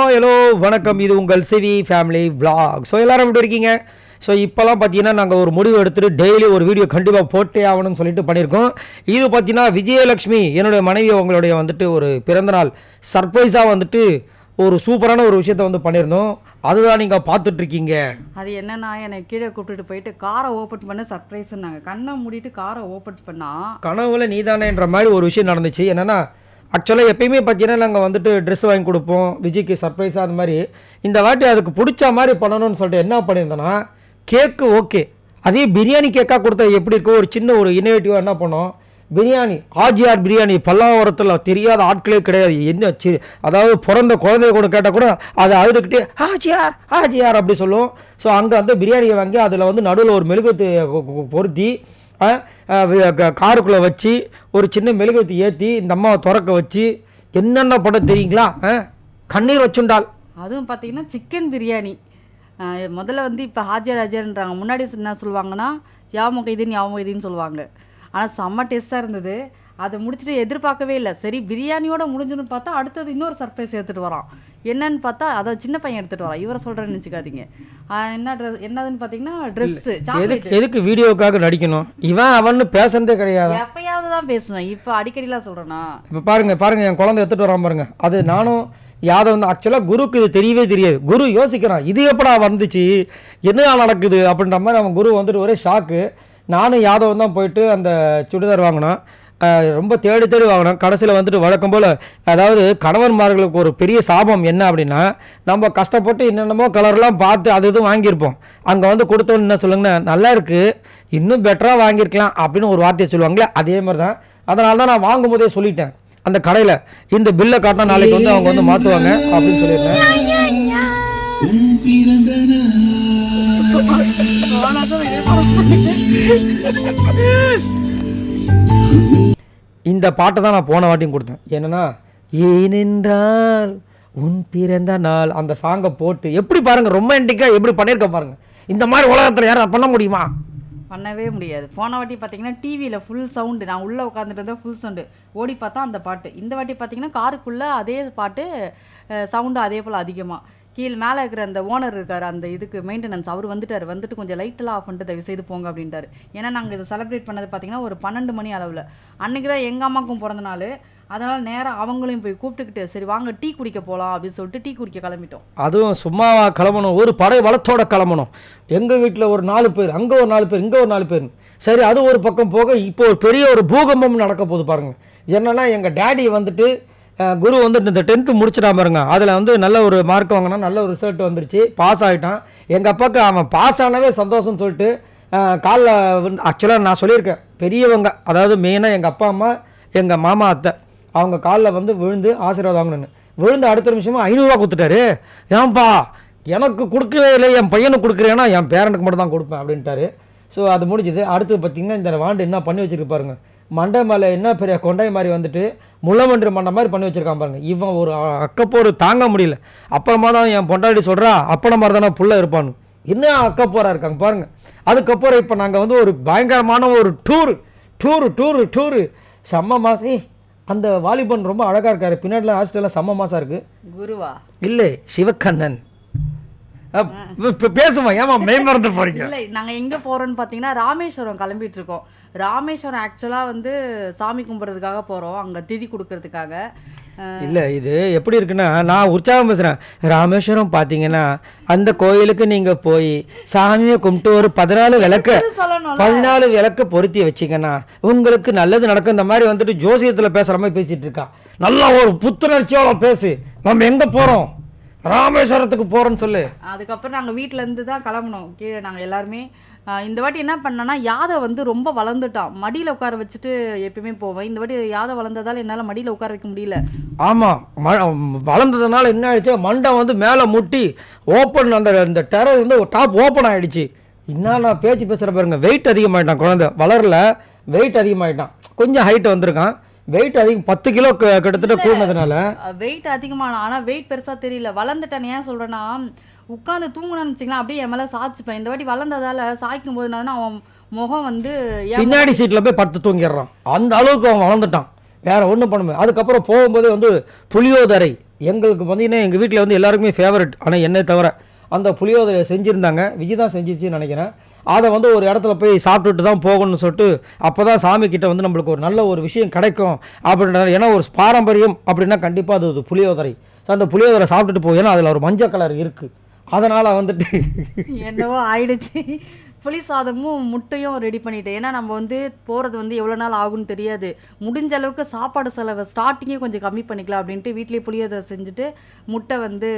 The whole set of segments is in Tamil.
ஹலோ வணக்கம். இது உங்கள் சிவி ஃபேமிலி vlog. ஸோ எல்லோரும் எப்படி இருக்கீங்க? ஸோ இப்போலாம் பார்த்தீங்கன்னா நாங்கள் ஒரு முடிவு எடுத்துகிட்டு டெய்லி ஒரு வீடியோ கண்டிப்பாக போட்டே ஆகணும்னு சொல்லிட்டு பண்ணியிருக்கோம். இது பார்த்தீங்கன்னா விஜயலட்சுமி என்னுடைய மனைவி அவங்களுடைய வந்துட்டு ஒரு பிறந்தநாள் சர்ப்ரைஸாக வந்துட்டு ஒரு சூப்பரான ஒரு விஷயத்த வந்து பண்ணியிருந்தோம். அதுதான் நீங்கள் பார்த்துட்ருக்கீங்க. அது என்னன்னா என்னை கீழே கூப்பிட்டுட்டு போயிட்டு காரை ஓப்பன் பண்ண சர்ப்ரைஸ்னாங்க. கண்ணை மூடிட்டு காரை ஓப்பன் பண்ணால் கனவுல நீதானேன்ற மாதிரி ஒரு விஷயம் நடந்துச்சு. என்னென்னா ஆக்சுவலாக எப்பயுமே பார்த்தீங்கன்னா நாங்கள் வந்துட்டு ட்ரெஸ் வாங்கி கொடுப்போம் விஜய்க்கு சர்ப்ரைஸாக. அது மாதிரி இந்த வாட்டி அதுக்கு பிடிச்ச மாதிரி பண்ணணும்னு சொல்லிட்டு என்ன பண்ணியிருந்தோன்னா கேக்கு ஓகே, அதே பிரியாணி கேக்காக கொடுத்தா எப்படி இருக்கோ ஒரு சின்ன ஒரு இன்னோவேட்டிவாக என்ன பண்ணோம், பிரியாணி ஆர்ஜிஆர் பிரியாணி பல்லாவரத்தில் தெரியாத ஆட்களே கிடையாது. என்ன அதாவது பிறந்த குழந்தைய கூட கேட்டால் கூட அதை அழுதுகிட்டே ஆர்ஜிஆர் ஆர்ஜிஆர் அப்படி சொல்லுவோம். ஸோ அங்கே வந்து பிரியாணியை வாங்கி அதில் வந்து நடுவில் ஒரு மெழுகுத்து பொருத்தி காருக்குள்ளே வச்சு ஒரு சின்ன மெழுகுவத்தி ஏற்றி இந்த அம்மாவை திறக்க வச்சு என்னென்ன படம் தெரியுங்களா, கண்ணீர் வச்சுண்டால். அதுவும் பார்த்தீங்கன்னா சிக்கன் பிரியாணி. முதல்ல வந்து இப்போ ஹாஜர்ன்றாங்க. முன்னாடி என்ன சொல்லுவாங்கன்னா யாமுகைதின்னு சொல்லுவாங்க. ஆனால் செம்ம டேஸ்ட்டாக இருந்தது. அதை முடிச்சுட்டு எதிர்பார்க்கவே இல்லை. சரி பிரியாணியோட முடிஞ்சுன்னு பார்த்தா அடுத்தது இன்னொரு சர்ப்ரைஸ் எடுத்துகிட்டு வரான். என்னன்னு பார்த்தா அதை சின்ன பையன் எடுத்துகிட்டு வரான். இவரை சொல்கிறேன்னு நினச்சிக்காதீங்க. என்ன ட்ரெஸ் என்னதுன்னு பார்த்தீங்கன்னா ட்ரெஸ்ஸு. எதுக்கு வீடியோக்காக நடிக்கணும்? இவன் அவன்னு பேசுறதே கிடையாது. எப்பயாவது தான் பேசுவேன், இப்போ அடிக்கடிலாம் சொல்கிறேன்னா. இப்போ பாருங்க என் குழந்தை எடுத்துகிட்டு வரான் பாருங்க. அது நானும் யாதவ் வந்து ஆக்சுவலாக குருக்கு இது தெரியவே தெரியாது. குரு யோசிக்கிறான் இது எப்படா வந்துச்சு என்ன நடக்குது அப்படின்ற மாதிரி. அவன் குரு வந்துட்டு ஒரே ஷாக்கு. நானும் யாதவ் தான் போயிட்டு அந்த சுடிதார் வாங்கினோம். ரொம்ப தேடி வாங்கினோம். கடைசியில் வந்துட்டு வழக்கம் போல் அதாவது கணவன்மார்களுக்கு ஒரு பெரிய சாபம் என்ன அப்படின்னா நம்ம கஷ்டப்பட்டு என்னென்னமோ கலர்லாம் பார்த்து அது இதுவும் வாங்கியிருப்போம். அங்கே வந்து கொடுத்தோன்னு என்ன சொல்லுங்கன்னா நல்லா இருக்குது இன்னும் பெட்டராக வாங்கியிருக்கலாம் அப்படின்னு ஒரு வார்த்தையை சொல்லுவாங்களே, அதே மாதிரி தான். அதனால தான் நான் வாங்கும் போதே சொல்லிட்டேன் அந்த கடையில் இந்த பில்லை காட்டினா நாளைக்கு வந்து அவங்க வந்து மாற்றுவாங்க அப்படின்னு சொல்லியிருந்தேன். இந்த பாட்டை தான் நான் போன வாட்டியும் கொடுத்தேன். என்னன்னா ஏனென்றால் உன் பிறந்த நாள் அந்த சாங்கை போட்டு எப்படி பாருங்க ரொமான்டிக்காக எப்படி பண்ணியிருக்க பாருங்க. இந்த மாதிரி உலகத்தில் யாரும் பண்ண முடியுமா? பண்ணவே முடியாது. போன வாட்டி பார்த்தீங்கன்னா டிவியில் ஃபுல் சவுண்டு, நான் உள்ளே உட்காந்துட்டு இருந்தால் ஃபுல் சவுண்டு ஓடி பார்த்தா அந்த பாட்டு. இந்த வாட்டி பார்த்தீங்கன்னா காருக்குள்ளே அதே பாட்டு சவுண்டு அதே போல் அதிகமாக. கீழே மேலே இருக்கிற அந்த ஓனர் இருக்கார் அந்த இதுக்கு மெயின்டெனன்ஸ், அவர் வந்துட்டு கொஞ்சம் லைட்டெல்லாம் ஆஃப் பண்ணிட்டு தயவு செய்து போங்க அப்படின்ட்டார். ஏன்னா நாங்கள் இதை செலிப்ரேட் பண்ணது பார்த்தீங்கன்னா ஒரு 12 மணி அளவில். அன்றைக்கி தான் எங்கள் அம்மாவுக்கும் பிறந்த நாள். அதனால் நேராக அவங்களையும் போய் கூப்பிட்டுக்கிட்டு சரி வாங்க டீ குடிக்க போகலாம் அப்படின்னு சொல்லிட்டு டீ குடிக்க கிளம்பிட்டோம். அதுவும் சும்மாவா கிளம்பணும், ஒரு படை வளத்தோட கிளம்பணும். எங்கள் வீட்டில் ஒரு 4 பேர், அங்கே ஒரு 4 பேர், இங்கே ஒரு 4 பேர். சரி அது ஒரு பக்கம் போக இப்போ ஒரு பெரிய ஒரு பூகம்பம் நடக்க போகுது பாருங்கள். என்னென்னா எங்கள் டேடி வந்துட்டு குரு வந்துட்டு இந்த 10th முடிச்சிட்டா பாருங்க. அதில் வந்து நல்ல ஒரு மார்க் வாங்கினா நல்ல ஒரு ரிசல்ட் வந்துருச்சு, பாஸ் ஆகிட்டான். எங்கள் அப்பாவுக்கு அவன் பாஸ் ஆனவே சந்தோஷம்னு சொல்லிட்டு காலில் வந்து ஆக்சுவலாக நான் சொல்லியிருக்கேன் பெரியவங்க அதாவது மெயினாக எங்கள் அப்பா அம்மா எங்கள் மாமா அத்தை அவங்க காலில் வந்து விழுந்து ஆசீர்வாதம் வாங்கணுன்னு விழுந்து அடுத்த நிமிஷமாக 500 ரூபா கொடுத்துட்டாரு. ஏன்பா எனக்கு கொடுக்கவே இல்லை, என் பையனுக்கு கொடுக்குறேன்னா என் பேரனுக்கு மட்டும் தான் கொடுப்பேன் அப்படின்ட்டாரு. ஸோ அது முடிஞ்சுது. அடுத்து பார்த்திங்கன்னா இந்த வாண்டு என்ன பண்ணி வச்சுருக்கு பாருங்க. மண்டை மேலே என்ன பெரிய கொண்டை மாதிரி வந்துட்டு முள்ளமன்று மண்டை மாதிரி பண்ணி வச்சுருக்கான் பாருங்க. இவன் ஒரு அக்கப்போர் தாங்க முடியல. அப்புறமா தான் என் பொண்டாடி சொல்கிறா அப்பனை மாதிரி தானே புள்ள இருப்பான்னு. என்ன அக்கப்போராக இருக்காங்க பாருங்கள். அதுக்கப்புறம் இப்போ நாங்கள் வந்து ஒரு பயங்கரமான ஒரு டூரு செம்ம மாதம். அந்த வாலிபன் ரொம்ப அழகாக இருக்காரு, பின்னாடிலாம் ஹாஸ்டல்லாம் செம்ம மாதம் இருக்குது. குருவா இல்லை சிவக்கண்ணன் பேசுமா ஏமா மேம்பறந்து போறீங்க? இல்லை நாங்கள் எங்கே போகிறோன்னு பார்த்தீங்கன்னா ராமேஸ்வரம் கிளம்பிட்டு இருக்கோம். ராமேஸ்வரம் ஆக்சுவலாக வந்து சாமி கும்பிட்றதுக்காக போகிறோம், அங்கே திதி கொடுக்கறதுக்காக. இல்லை இது எப்படி இருக்குன்னா நான் உற்சாகம் பேசுகிறேன். ராமேஸ்வரம் பார்த்தீங்கன்னா அந்த கோயிலுக்கு நீங்கள் போய் சாமியை கும்பிட்டு ஒரு 14 விளக்கு பொருத்தி வச்சிங்கன்னா உங்களுக்கு நல்லது நடக்கும். இந்த மாதிரி வந்துட்டு ஜோசியத்தில் பேசுகிற மாதிரி பேசிகிட்டு இருக்கா. நல்லா ஒரு புத்துணர்ச்சியோட பேசு. நம்ம எங்கே போகிறோம்? ராமேஸ்வரத்துக்கு போகிறோன்னு சொல்லு. அதுக்கப்புறம் நாங்கள் வீட்டிலேருந்து தான் கிளம்பணும் கீழே. நாங்கள் எல்லாருமே இந்த வாட்டி என்ன பண்ணோன்னா யாதை வந்து ரொம்ப வளர்ந்துட்டான். மடியில் உட்கார வச்சுட்டு எப்பயுமே போவேன். இந்த வாட்டி யாதை வளர்ந்ததால் என்னால் மடியில் உட்கார வைக்க முடியல. ஆமாம் வளர்ந்ததுனால என்ன ஆயிடுச்சு, மண்டை வந்து மேலே முட்டி ஓப்பன் அந்த டெரர் வந்து டாப் ஓப்பன் ஆகிடுச்சு. இன்னும் நான் பேசுகிற பாருங்க. வெயிட் அதிகமாகிட்டான் குழந்தை, வளரல வெயிட் அதிகமாகிட்டான். கொஞ்சம் ஹைட் வந்திருக்கான். வெயிட் அதிகம் 10 கிலோ கிட்டத்தட்ட கூடுனதுனால வெயிட் அதிகமான. ஆனால் வெயிட் பெருசாக தெரியல. வளர்ந்துட்டானே ஏன் சொல்கிறேன்னா உட்காந்து தூங்கணும்னு வச்சிங்களா அப்படியே என் மேலே சாய்ச்சிப்பேன். இந்த வாட்டி வளர்ந்ததால் சாய்க்கும் போது அவன் முகம் வந்து பின்னாடி சீட்டில் போய் படுத்து தூங்கிடுறான். அந்த அளவுக்கு அவன் வளர்ந்துட்டான். வேறு ஒன்றும் பண்ண முடியாது. அதுக்கப்புறம் போகும்போதே வந்து புளியோதரை எங்களுக்கு பார்த்தீங்கன்னா எங்கள் வீட்டில் வந்து எல்லாருக்குமே ஃபேவரட், ஆனால் என்னை தவிர அந்த புளியோதரை செஞ்சுருந்தாங்க. விஜய் தான் செஞ்சிச்சுன்னு நினைக்கிறேன். அதை வந்து ஒரு இடத்துல போய் சாப்பிட்டுட்டு தான் போகணும்னு சொல்லிட்டு அப்போ தான் சாமி கிட்ட வந்து நம்மளுக்கு ஒரு நல்ல ஒரு விஷயம் கிடைக்கும் அப்படின்றது. ஏன்னா ஒரு பாரம்பரியம் அப்படின்னா கண்டிப்பாக அது புளியோதரை. அந்த புளியோதரை சாப்பிட்டுட்டு போய், ஏன்னா அதில் ஒரு மஞ்சள் கலர் இருக்குது, அதனால் வந்துட்டு என்னவோ ஆயிடுச்சு. புளி சாதமும் முட்டையும் ரெடி பண்ணிட்டேன். ஏன்னா நம்ம வந்து போகிறது வந்து எவ்வளோ நாள் ஆகும்னு தெரியாது. முடிஞ்ச அளவுக்கு சாப்பாடு செலவை ஸ்டார்டிங்கே கொஞ்சம் கம்மி பண்ணிக்கலாம் அப்படின்ட்டு வீட்லேயே புளியோதரை செஞ்சுட்டு முட்டை வந்து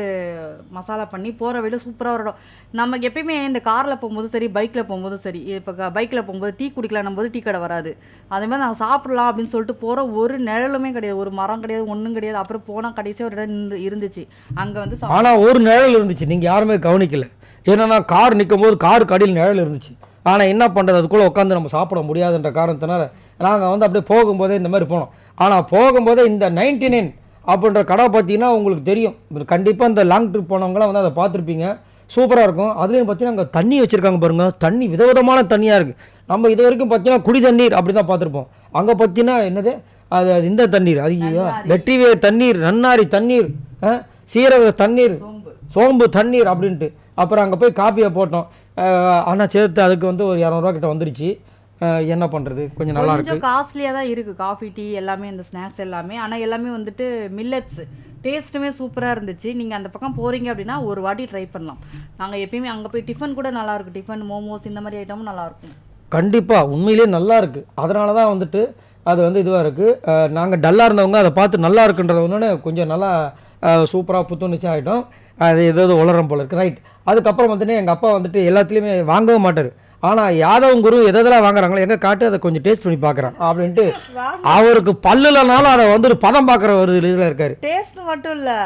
மசாலா பண்ணி போகிற வழியில் சூப்பராக வரணும். நமக்கு எப்பயுமே இந்த காரில் போகும்போது சரி, பைக்கில் போகும்போதும் சரி, இப்போ பைக்கில் போகும்போது டீ குடிக்கலாம் போது டீ கடை வராது. அதே மாதிரி நான் சாப்பிட்லாம் அப்படின்னு சொல்லிட்டு போகிற ஒரு நிழலுமே கிடையாது, ஒரு மரம் கிடையாது, ஒன்றும் கிடையாது. அப்புறம் போனால் கடைசியாக ஒரு இடம் இருந்துச்சு, அங்கே வந்து ஆனால் ஒரு நிழல் இருந்துச்சு, நீங்கள் யாருமே கவனிக்கல. ஏன்னா கார் நிற்கும் போது காருக்கு அடியில் நிழல் இருந்துச்சு. ஆனால் என்ன பண்ணுறது, அதுக்குள்ளே உட்காந்து நம்ம சாப்பிட முடியாதுன்ற காரணத்தினால நாங்கள் வந்து அப்படியே போகும்போதே இந்த மாதிரி போனோம். ஆனால் போகும்போதே இந்த 99 அப்படின்ற கடை பார்த்தீங்கன்னா உங்களுக்கு தெரியும், கண்டிப்பாக இந்த லாங் ட்ரிப் போனவங்களாம் வந்து அதை பார்த்துருப்பீங்க. சூப்பராக இருக்கும். அதுலேயும் பார்த்தீங்கன்னா அங்கே தண்ணி வச்சுருக்காங்க பாருங்கள், தண்ணி விதவிதமான தண்ணியாக இருக்குது. நம்ம இது வரைக்கும் பார்த்தீங்கன்னா குடி தண்ணீர் அப்படி தான் பார்த்துருப்போம். அங்கே பார்த்தீங்கன்னா என்னது அது இந்த தண்ணீர், அது வெற்றிவேர் தண்ணீர், நன்னாரி தண்ணீர், சீரக தண்ணீர், சோம்பு தண்ணீர் அப்படின்ட்டு. அப்புறம் அங்கே போய் காப்பியை போட்டோம். ஆனால் சேர்த்து அதுக்கு வந்து ஒரு 200 ரூபா கிட்ட வந்துருச்சு. என்ன பண்ணுறது, கொஞ்சம் நல்லா இருக்கு. கொஞ்சம் காஸ்ட்லியாக தான் இருக்குது காஃபி டீ எல்லாமே, இந்த ஸ்நாக்ஸ் எல்லாமே. ஆனால் எல்லாமே வந்துட்டு மில்லட்ஸ் டேஸ்ட்டுமே சூப்பராக இருந்துச்சு. நீங்கள் அந்த பக்கம் போகிறீங்க அப்படின்னா ஒரு வாட்டி ட்ரை பண்ணலாம். நாங்கள் எப்பயுமே அங்கே போய் டிஃபன் கூட நல்லாயிருக்கும், டிஃபன் மோமோஸ் இந்த மாதிரி ஐட்டமும் நல்லாயிருக்கும். கண்டிப்பாக உண்மையிலே நல்லா இருக்குது. அதனால தான் வந்துட்டு அது வந்து இதுவாக இருக்குது. நாங்கள் டல்லாக இருந்தவங்க அதை பார்த்து நல்லா இருக்குன்றத ஒன்று கொஞ்சம் நல்லா சூப்பராக புத்துணர்ச்சி ஆகிட்டோம். அது ஏதாவது உளறம் போல இருக்குது. ரைட். அதுக்கப்புறம் வந்துட்டு எங்கள் அப்பா வந்துட்டு எல்லாத்துலேயுமே வாங்கவும் மாட்டார். ஆனால் யாதவ் குரு எதெல்லாம் வாங்குறாங்களோ எங்கே காட்டு அதை கொஞ்சம் டேஸ்ட் பண்ணி பார்க்குறான் அப்படின்ட்டு அவருக்கு பல்லுலனாலும் அதை வந்து பதம் பார்க்குற ஒரு இதில் இருக்காரு. டேஸ்ட் மட்டும் இல்லை,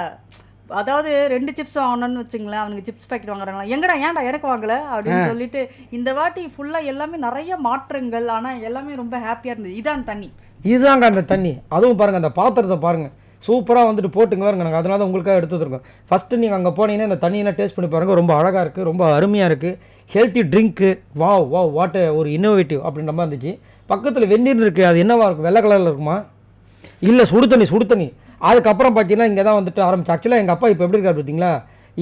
அதாவது 2 சிப்ஸ் வாங்கணும்னு வச்சுங்களேன், அவனுக்கு சிப்ஸ் பாக்கெட் வாங்குறாங்களா, எங்கடா ஏன்டா எனக்கு வாங்கலை அப்படின்னு சொல்லிட்டு. இந்த வாட்டி ஃபுல்லாக எல்லாமே நிறைய மாற்றங்கள், ஆனால் எல்லாமே ரொம்ப ஹாப்பியாக இருந்தது. இதான் தண்ணி, இதுதாங்க அந்த தண்ணி. அதுவும் பாருங்கள், அந்த பாத்திரத்தை பாருங்கள், சூப்பராக வந்துட்டு போட்டுங்க பாருங்க. நாங்கள் அதனால தான் உங்களுக்காக எடுத்து வந்துருக்கோம். ஃபஸ்ட்டு நீங்கள் அங்கே போனீங்கன்னா இந்த தண்ணியெல்லாம் டேஸ்ட் பண்ணி பாருங்கள். ரொம்ப அழகாக இருக்குது, ரொம்ப அருமையாக இருக்குது. ஹெல்த்தி ட்ரிங்க்கு, வாட் ஒரு இன்னோவேட்டிவ் அப்படின்ற மாதிரி இருந்துச்சு. பக்கத்தில் வெந்நீர் இருக்குது, அது என்னவா இருக்கும், வெள்ளை கலரில் இருக்குமா, இல்லை சுடு தண்ணி. அதுக்கப்புறம் பார்த்தீங்கன்னா இங்கே தான் வந்துட்டு ஆரம்பிச்சு. ஆக்சுவலாக எங்கள் அப்பா இப்போ எப்படி இருக்கார் பார்த்தீங்களா,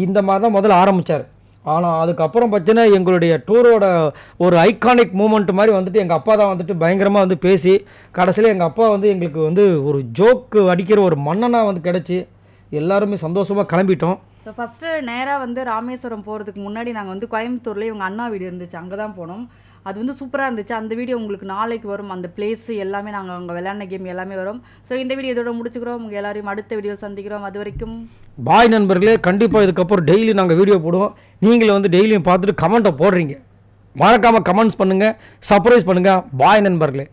இந்த மாதிரி தான் முதல்ல ஆரம்பித்தார். ஆனால் அதுக்கப்புறம் பார்த்தீங்கன்னா எங்களுடைய டூரோட ஒரு ஐகானிக் மூமெண்ட் மாதிரி வந்துட்டு எங்கள் அப்பா தான் வந்துட்டு பயங்கரமாக வந்து பேசி கடைசியில் எங்கள் அப்பா வந்து எங்களுக்கு வந்து ஒரு ஜோக்கு அடிக்கிற ஒரு மன்னனாக வந்து கிடச்சி எல்லாருமே சந்தோஷமாக கிளம்பிட்டோம். ஸோ ஃபஸ்ட்டு நேராக வந்து ராமேஸ்வரம் போகிறதுக்கு முன்னாடி நாங்கள் வந்து கோயம்புத்தூர்லேயே இவங்க அண்ணா வீடு இருந்துச்சு, அங்கே தான் போனோம். அது வந்து சூப்பராக இருந்துச்சு. அந்த வீடியோ உங்களுக்கு நாளைக்கு வரும். அந்த பிளேஸு எல்லாமே நாங்கள் அங்கே விளையாடின கேம் எல்லாமே வரும். ஸோ இந்த வீடியோ இதோட முடிச்சுக்கிறோம். உங்கள் எல்லாரையும் அடுத்த வீடியோ சந்திக்கிறோம். அது வரைக்கும் பாய் நண்பர்களே. கண்டிப்பாக இதுக்கப்புறம் டெய்லி நாங்கள் வீடியோ போடுவோம். நீங்களும் வந்து டெய்லியும் பார்த்துட்டு கமெண்ட்டை போடுறீங்க. மறக்காமல் கமெண்ட்ஸ் பண்ணுங்கள், சர்ப்ரைஸ் பண்ணுங்கள். பாய் நண்பர்களே.